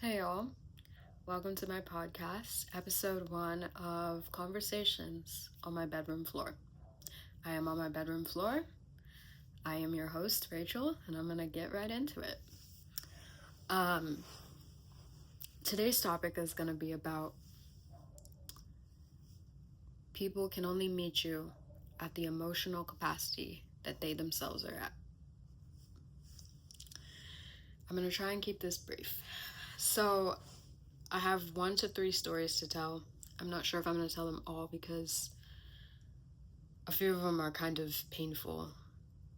Hey y'all, welcome to my podcast, episode 1 of Conversations on My Bedroom Floor. I am on my bedroom floor. I am your host, Rachel, and I'm gonna get right into it. Today's topic is gonna be about people can only meet you at the emotional capacity that they themselves are at. I'm gonna try and keep this brief. So, I have 1 to 3 stories to tell. I'm not sure if I'm gonna tell them all because a few of them are kind of painful.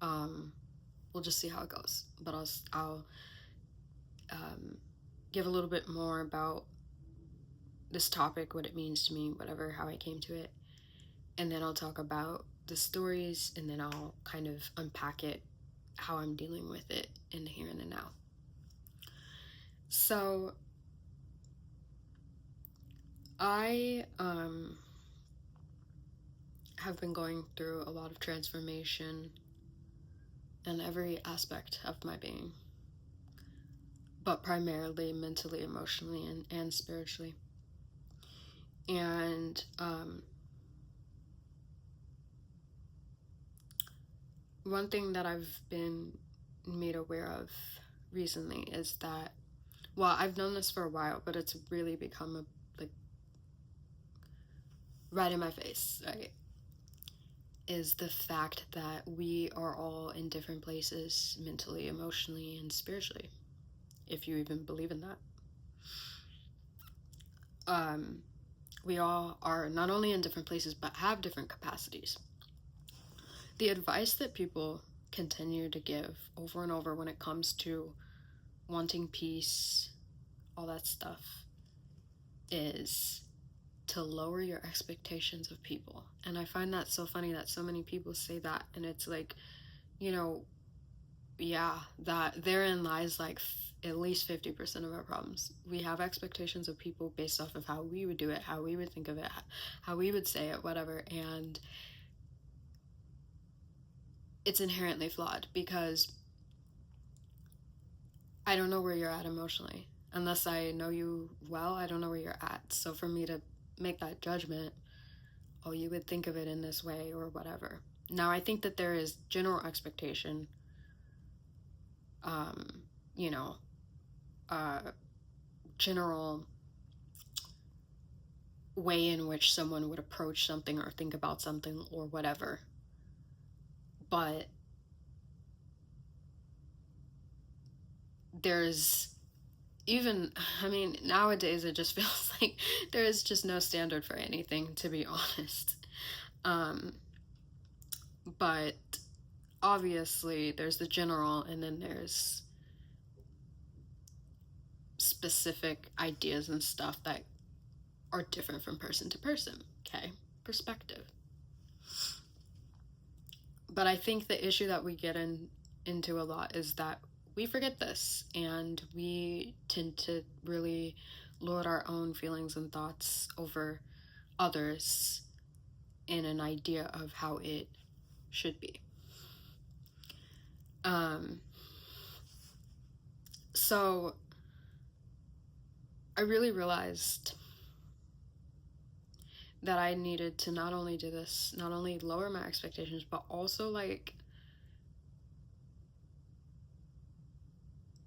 We'll just see how it goes. But I'll give a little bit more about this topic, what it means to me, whatever, how I came to it. And then I'll talk about the stories, and then I'll kind of unpack it, how I'm dealing with it in the here and the now. So, I have been going through a lot of transformation in every aspect of my being, but primarily mentally, emotionally, and spiritually. And one thing that I've been made aware of recently is that, well, I've known this for a while, but it's really become right in my face, right? Is the fact that we are all in different places mentally, emotionally, and spiritually, if you even believe in that. We all are not only in different places, but have different capacities. The advice that people continue to give over and over when it comes to wanting peace, all that stuff, is to lower your expectations of people. And I find that so funny that so many people say that, and it's like, yeah, that therein lies like at least 50% of our problems. We have expectations of people based off of how we would do it, how we would think of it, how we would say it, whatever, and it's inherently flawed because I don't know where you're at emotionally. Unless I know you well, I don't know where you're at. So for me to make that judgment, oh, you would think of it in this way or whatever. Now, I think that there is general expectation, general way in which someone would approach something or think about something or whatever. But there's nowadays it just feels like there is just no standard for anything, to be honest. But obviously there's the general, and then there's specific ideas and stuff that are different from person to person, okay? Perspective. But I think the issue that we get into a lot is that we forget this, and we tend to really lord our own feelings and thoughts over others in an idea of how it should be. So I really realized that I needed to not only do this, not only lower my expectations, but also like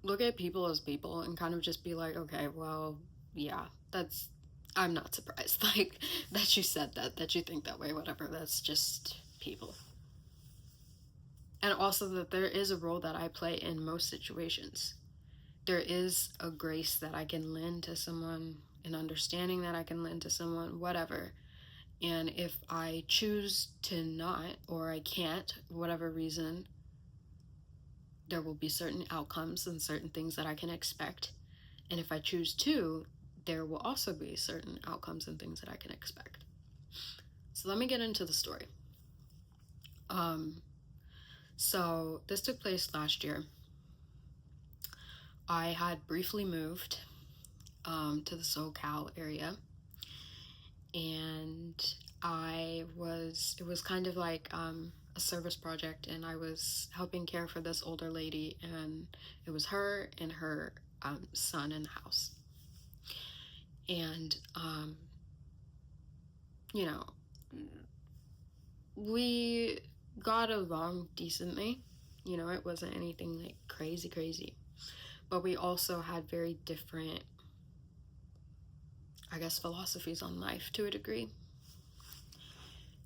look at people as people and kind of just be like, okay, well, yeah, I'm not surprised, like, that you said that you think that way, whatever, that's just people. And also that there is a role that I play in most situations. There is a grace that I can lend to someone, an understanding that I can lend to someone, whatever. And if I choose to not, or I can't, whatever reason, there will be certain outcomes and certain things that I can expect. And if I choose to, there will also be certain outcomes and things that I can expect. So let me get into the story. So this took place last year. I had briefly moved to the SoCal area, and it was kind of like a service project, and I was helping care for this older lady, and it was her and her son in the house. And, you know, we got along decently. You know, it wasn't anything like crazy. But we also had very different, I guess, philosophies on life to a degree.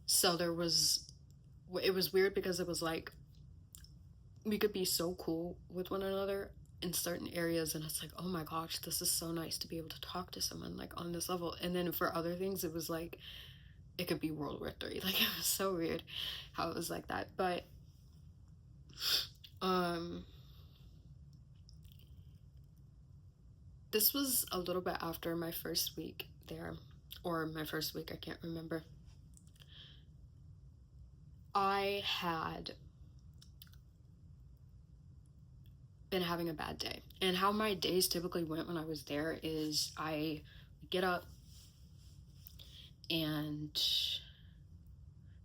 So it was weird because it was like, we could be so cool with one another in certain areas, and it's like, oh my gosh, this is so nice to be able to talk to someone like on this level. And then for other things, it was like, it could be World War III. Like, it was so weird how it was like that. But this was a little bit after my first week there, or my first week, I can't remember. I had been having a bad day. And how my days typically went when I was there is I get up, and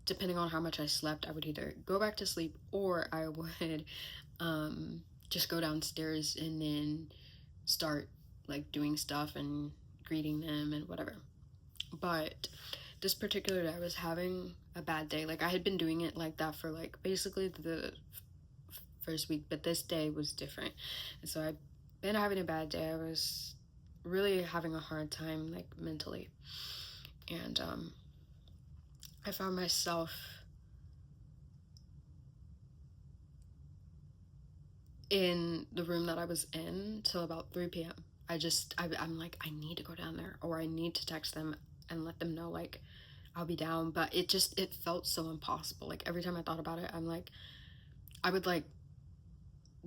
depending on how much I slept, I would either go back to sleep or I would just go downstairs and then start like doing stuff and greeting them and whatever. But this particular day, I was having a bad day. Like, I had been doing it like that for like basically the first week, but this day was different. And so I've been having a bad day. I was really having a hard time, like, mentally. And I found myself in the room that I was in till about 3 p.m. I'm like, I need to go down there, or I need to text them and let them know, like, I'll be down. But it felt so impossible. Like, every time I thought about it, I'm like, I would like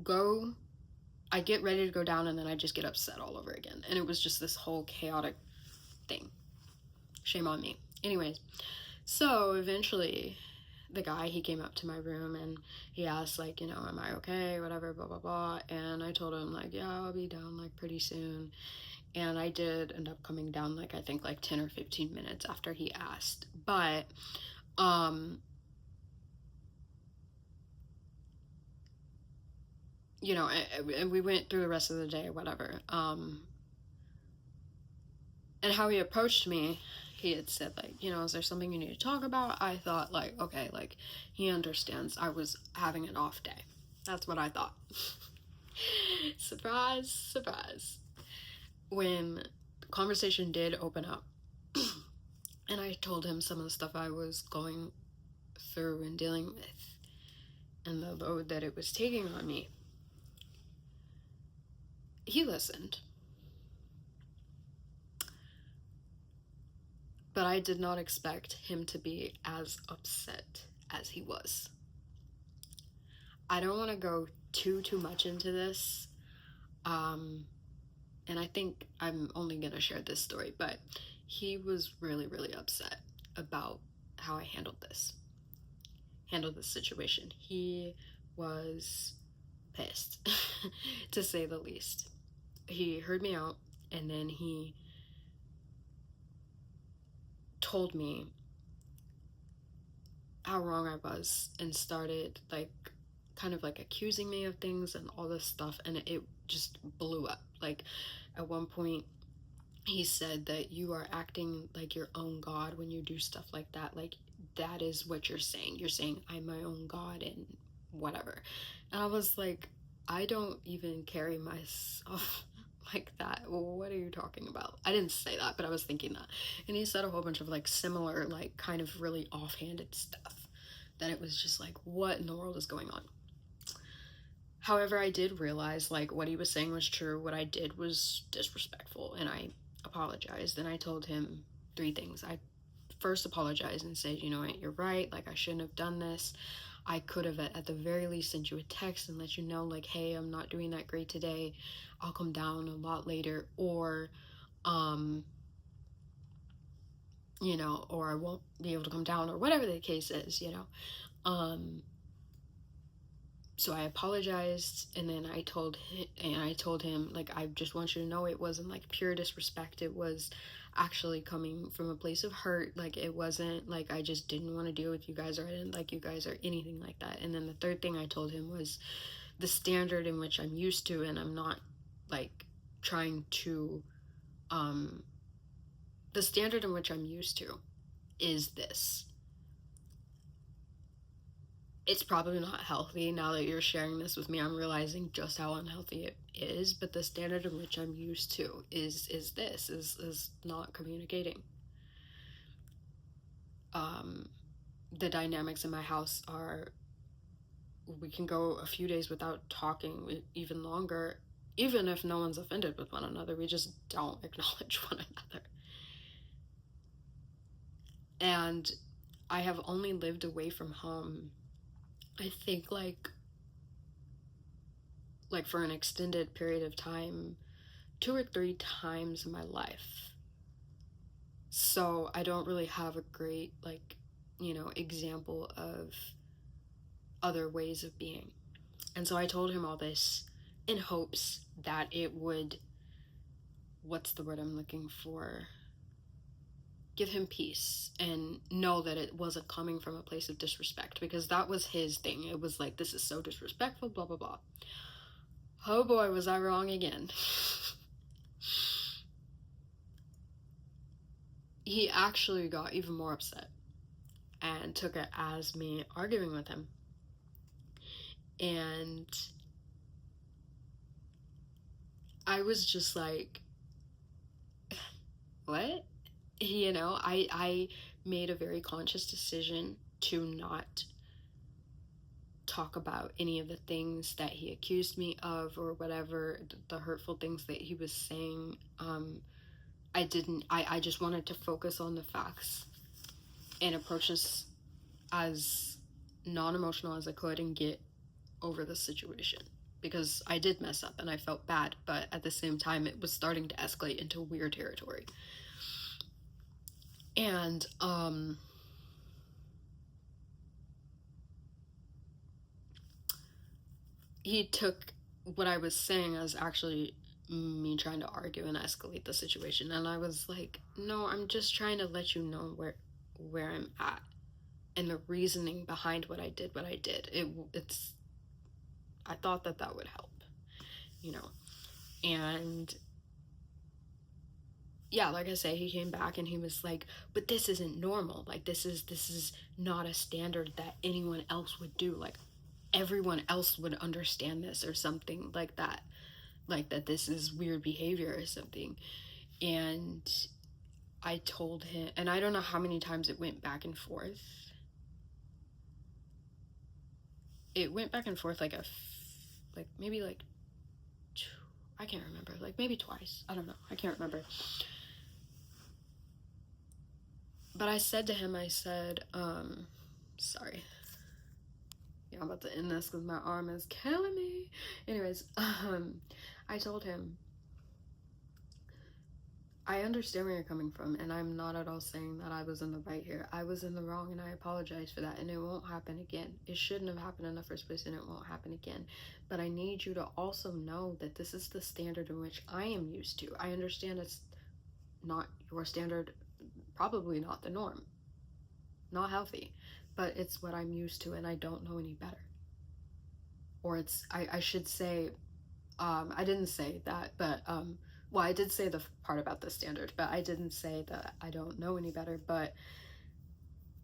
go, I get ready to go down, and then I just get upset all over again. And it was just this whole chaotic thing. Shame on me. Anyways, so eventually the guy, he came up to my room and he asked, like, you know, am I okay, whatever, blah blah blah. And I told him, like, yeah, I'll be down like pretty soon. And I did end up coming down, like, I think like 10 or 15 minutes after he asked. But you know, and we went through the rest of the day, whatever. And how he approached me, he had said, like, you know, is there something you need to talk about? I thought, like, okay, like, he understands I was having an off day. That's what I thought. Surprise, surprise. When the conversation did open up, and I told him some of the stuff I was going through and dealing with, and the load that it was taking on me, he listened. But I did not expect him to be as upset as he was. I don't want to go too much into this. And I think I'm only going to share this story, but he was really upset about how I handled this situation. He was pissed, to say the least. He heard me out, and then he told me how wrong I was, and started, like, kind of like accusing me of things and all this stuff, and it just blew up. Like, at one point he said that you are acting like your own god when you do stuff like that. Like, that is what you're saying. You're saying I'm my own god and whatever. And I was like, I don't even carry myself like that. What are you talking about? I didn't say that, but I was thinking that. And he said a whole bunch of like similar, like, kind of really offhanded stuff that it was just like, what in the world is going on? However, I did realize, like, what he was saying was true. What I did was disrespectful, and I apologized. And I told him 3 things. I first apologized and said, you know what, you're right. Like, I shouldn't have done this. I could have, at the very least, sent you a text and let you know, like, hey, I'm not doing that great today. I'll come down a lot later. Or, you know, or I won't be able to come down, or whatever the case is, you know. So I apologized, and then I told him, like, I just want you to know it wasn't like pure disrespect. It was actually coming from a place of hurt. Like, it wasn't like I just didn't want to deal with you guys, or I didn't like you guys, or anything like that. And then the third thing I told him was the standard in which I'm used to, and I'm not like trying to the standard in which I'm used to is this. It's probably not healthy. Now that you're sharing this with me, I'm realizing just how unhealthy it is, but the standard in which I'm used to is not communicating. The dynamics in my house are, we can go a few days without talking, even longer, even if no one's offended with one another. We just don't acknowledge one another. And I have only lived away from home, I think, like for an extended period of time, 2 or 3 times in my life. So I don't really have a great, example of other ways of being. And so I told him all this in hopes that it would, what's the word I'm looking for? Give him peace and know that it wasn't coming from a place of disrespect, because that was his thing. It was like, this is so disrespectful, blah, blah, blah. Oh boy, was I wrong again. He actually got even more upset and took it as me arguing with him. And I was just like, what? I made a very conscious decision to not talk about any of the things that he accused me of, or whatever, the hurtful things that he was saying. I just wanted to focus on the facts and approach this as non-emotional as I could and get over the situation, because I did mess up and I felt bad, but at the same time it was starting to escalate into weird territory. And he took what I was saying as actually me trying to argue and escalate the situation, and I was like, no, I'm just trying to let you know where I'm at and the reasoning behind what I did. It's I thought that would help, and yeah, like I say, he came back and he was like, but this isn't normal, like this is not a standard that anyone else would do, like everyone else would understand this, or something like that, this is weird behavior or something. And I told him, and I don't know how many times it went back and forth. It went back and forth maybe I can't remember, maybe twice. I don't know. I can't remember. But I said to him, I said, sorry. Yeah, I'm about to end this because my arm is killing me. Anyways, I told him, I understand where you're coming from, and I'm not at all saying that I was in the right here. I was in the wrong, and I apologize for that, and it won't happen again. It shouldn't have happened in the first place, and it won't happen again. But I need you to also know that this is the standard in which I am used to. I understand it's not your standard, probably not the norm, not healthy, but it's what I'm used to, and I don't know any better. Or I should say, I didn't say that, but well, I did say the part about the standard, but I didn't say that I don't know any better. But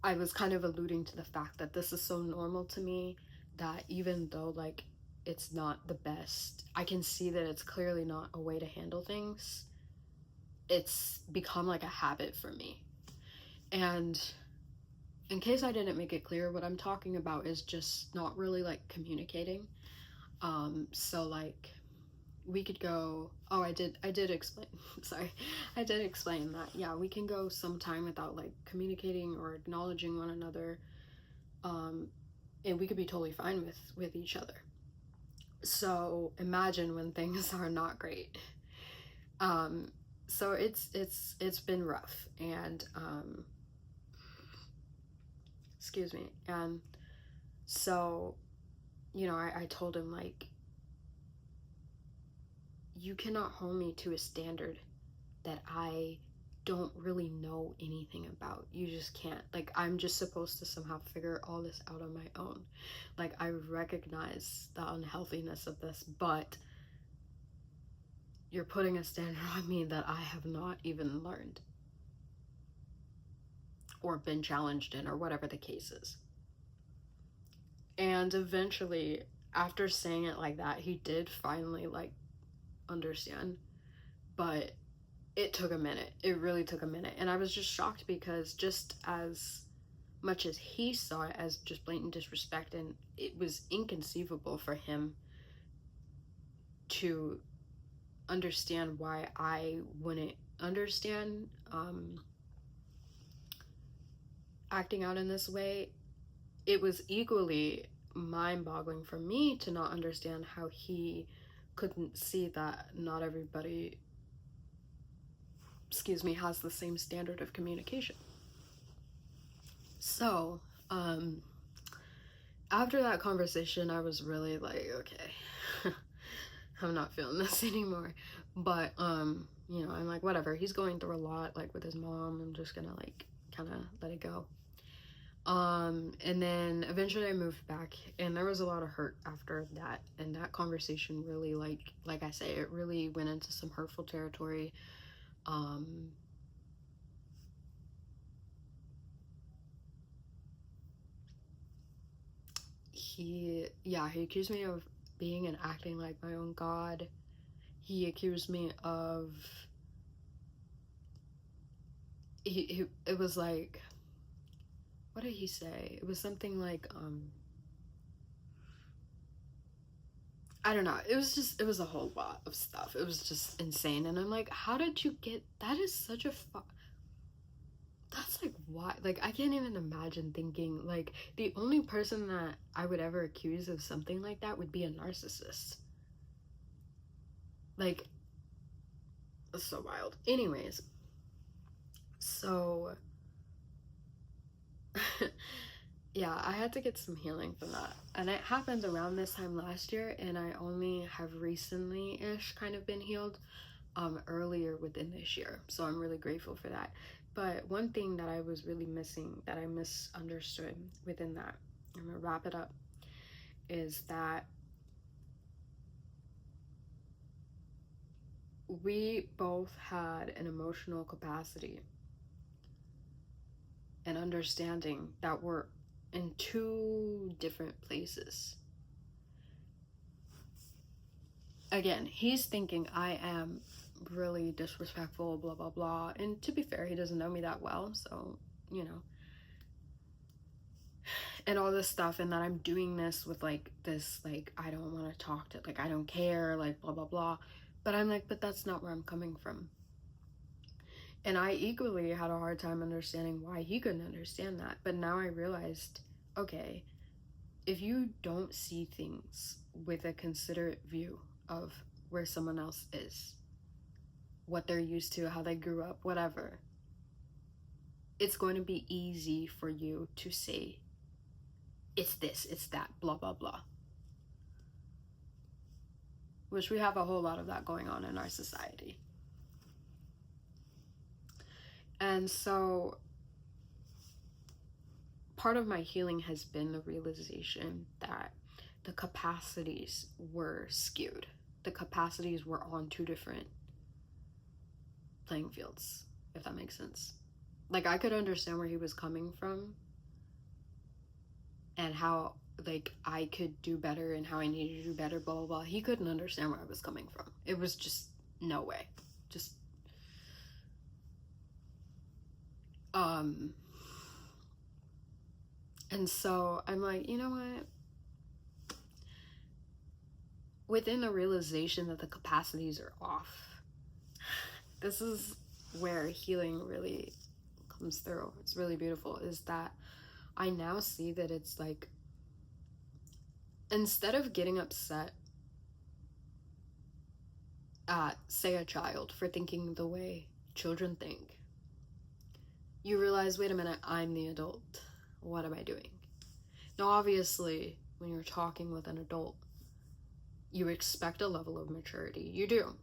I was kind of alluding to the fact that this is so normal to me that even though it's not the best, I can see that it's clearly not a way to handle things. It's become like a habit for me. And in case I didn't make it clear, what I'm talking about is just not really communicating. So we could go, oh, I did explain, sorry, I did explain that, yeah, we can go some time without communicating or acknowledging one another, and we could be totally fine with each other. So imagine when things are not great. So it's been rough, and excuse me, and so I told him, you cannot hold me to a standard that I don't really know anything about. You just can't. I'm just supposed to somehow figure all this out on my own. I recognize the unhealthiness of this, but you're putting a standard on me that I have not even learned. or been challenged in, or whatever the case is. And eventually, after saying it like that, he did finally like understand, but it took a minute. It really took a minute. And I was just shocked because just as much as he saw it as just blatant disrespect, and it was inconceivable for him to understand why I wouldn't understand acting out in this way, it was equally mind-boggling for me to not understand how he couldn't see that not everybody, has the same standard of communication. So, after that conversation, I was really like, okay, I'm not feeling this anymore. But, you know, I'm like, whatever, he's going through a lot, like, with his mom. I'm just gonna, like, kind of let it go. And then eventually I moved back, and there was a lot of hurt after that. And that conversation really, like I say, it really went into some hurtful territory. He accused me of being and acting like my own god. He accused me of, it was like, what did he say? It was something like, I don't know. It was a whole lot of stuff. It was just insane. And I'm like, how did you get, that is such a, that's like, why? Like, I can't even imagine thinking, like, the only person that I would ever accuse of something like that would be a narcissist. Like, that's so wild. Anyways, so yeah, I had to get some healing from that. And it happened around this time last year, and I only have recently-ish kind of been healed earlier within this year. So I'm really grateful for that. But one thing that I was really missing, that I misunderstood within that, I'm gonna wrap it up, is that we both had an emotional capacity and understanding that were in two different places. Again, he's thinking I am really disrespectful, blah blah blah, and to be fair, he doesn't know me that well, so, you know, and all this stuff, and that I'm doing this with like this, like, I don't want to talk to, like, I don't care, like, blah blah blah. But I'm like, but that's not where I'm coming from. And I equally had a hard time understanding why he couldn't understand that. But now I realized, okay, if you don't see things with a considerate view of where someone else is, what they're used to, how they grew up, whatever, it's going to be easy for you to say, it's this, it's that, blah, blah, blah. Which we have a whole lot of that going on in our society. And so part of my healing has been the realization that the capacities were skewed. The capacities were on two different playing fields, if that makes sense. Like, I could understand where he was coming from and how, like, I could do better and how I needed to do better, blah, blah, blah. He couldn't understand where I was coming from. It was just no way. Just, and so I'm like, you know what? Within the realization that the capacities are off, this is where healing really comes through. It's really beautiful, is that I now see that it's like, instead of getting upset at, say, a child for thinking the way children think, you realize, wait a minute, I'm the adult. What am I doing? Now, obviously, when you're talking with an adult, you expect a level of maturity. You do.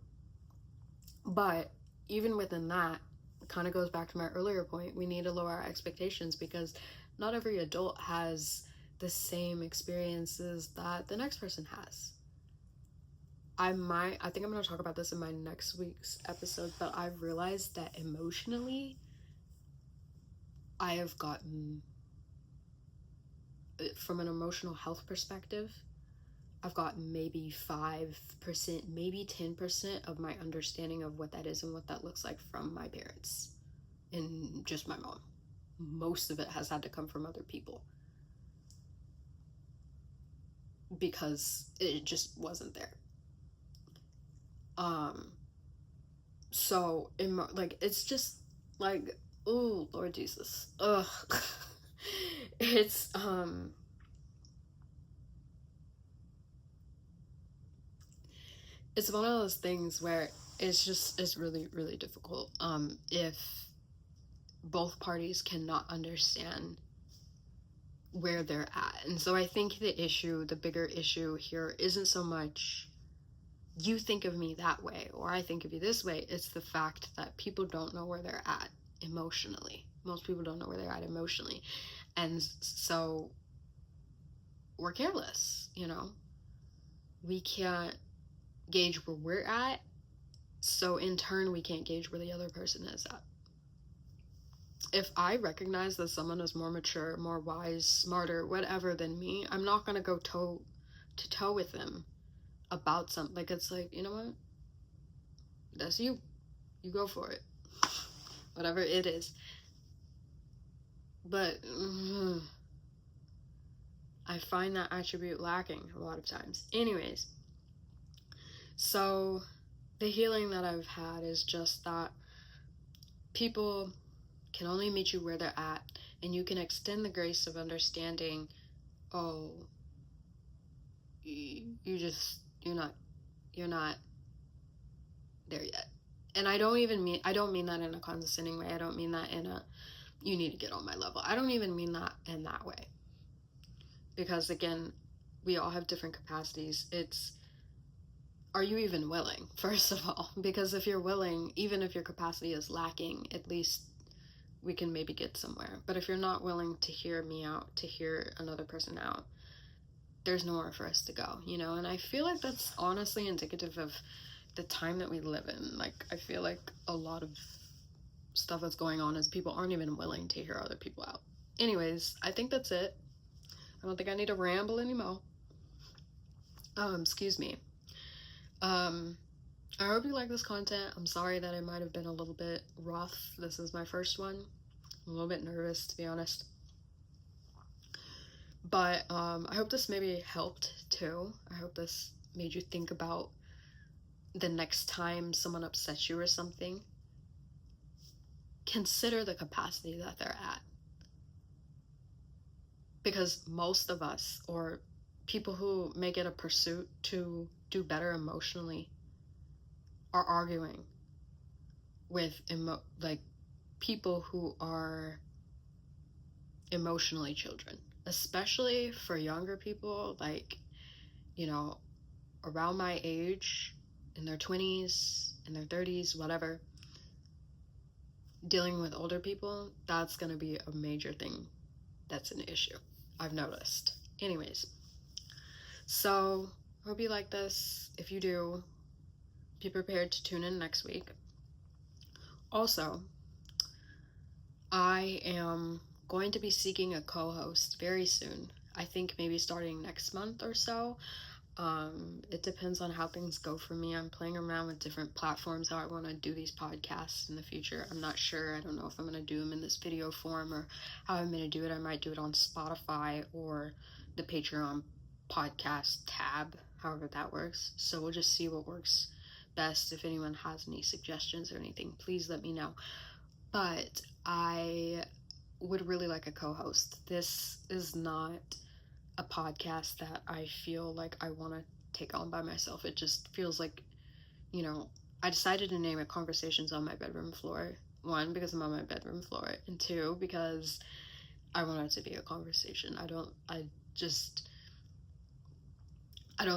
But even within that, it kind of goes back to my earlier point, we need to lower our expectations, because not every adult has the same experiences that the next person has. I think I'm going to talk about this in my next week's episode, but I've realized that emotionally, I have gotten, from an emotional health perspective, I've got maybe 5%, maybe 10% of my understanding of what that is and what that looks like from my parents and just my mom. Most of it has had to come from other people because it just wasn't there. So like, it's just like, oh Lord Jesus, ugh. It's it's one of those things where it's really, really difficult if both parties cannot understand where they're at. And so I think the bigger issue here isn't so much you think of me that way or I think of you this way. It's the fact that people don't know where they're at emotionally. Most people don't know where they're at emotionally. And so we're careless, you know? We can't gauge where we're at. So in turn, we can't gauge where the other person is at. If I recognize that someone is more mature, more wise, smarter, whatever than me, I'm not going to go toe to toe with them about something. Like, it's like, you know what? That's you. You go for it. Whatever it is. But I find that attribute lacking a lot of times. Anyways, so the healing that I've had is just that people can only meet you where they're at, and you can extend the grace of understanding, oh, you're not there yet. And I don't mean that in a condescending way. I don't mean that in a, you need to get on my level. I don't even mean that in that way. Because again, we all have different capacities. It's, are you even willing, first of all? Because if you're willing, even if your capacity is lacking, at least we can maybe get somewhere. But if you're not willing to hear me out, to hear another person out, there's nowhere for us to go, you know? And I feel like that's honestly indicative of the time that we live in. Like, I feel like a lot of stuff that's going on is people aren't even willing to hear other people out. Anyways, I think that's it. I don't think I need to ramble anymore. Excuse me. I hope you like this content. I'm sorry that it might have been a little bit rough. This is my first one. I'm a little bit nervous, to be honest. But I hope this maybe helped too. I hope this made you think about the next time someone upsets you or something. Consider the capacity that they're at. Because most of us, or people who make it a pursuit to do better emotionally, are arguing with people who are emotionally children, especially for younger people, like, you know, around my age, in their 20s, in their 30s, whatever. Dealing with older people, that's going to be a major thing that's an issue, I've noticed. Anyways, so hope you like this. If you do, be prepared to tune in next week. Also, I am going to be seeking a co-host very soon. I think maybe starting next month or so. It depends on how things go for me. I'm playing around with different platforms, how I want to do these podcasts in the future. I'm not sure. I don't know if I'm going to do them in this video form or how I'm going to do it. I might do it on Spotify or the Patreon podcast tab, however that works. So we'll just see what works best. If anyone has any suggestions or anything, please let me know. But I would really like a co-host. This is not a podcast that I feel like I want to take on by myself. It just feels like, you know, I decided to name it Conversations on My Bedroom Floor. 1, because I'm on my bedroom floor, and 2, because I want it to be a conversation. I don't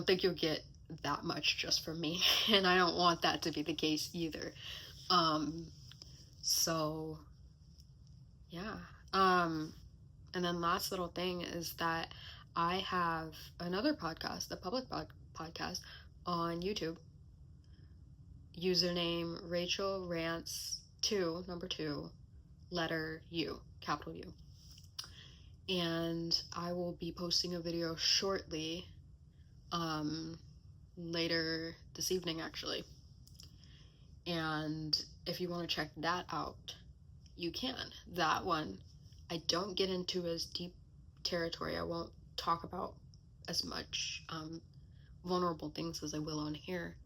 think you'll get that much just from me, and I don't want that to be the case either. So yeah. And then last little thing is that I have another podcast, a public podcast on YouTube. Username Rachel Rants 2, number 2, letter U, capital U. And I will be posting a video shortly, later this evening actually. And if you want to check that out, you can. That one, I don't get into as deep territory. I won't talk about as much vulnerable things as I will on here.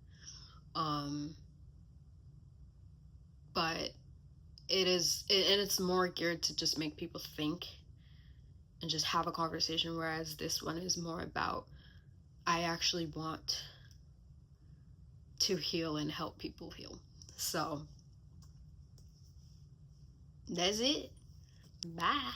But it's more geared to just make people think and just have a conversation, whereas this one is more about, I actually want to heal and help people heal. So that's it. Bye.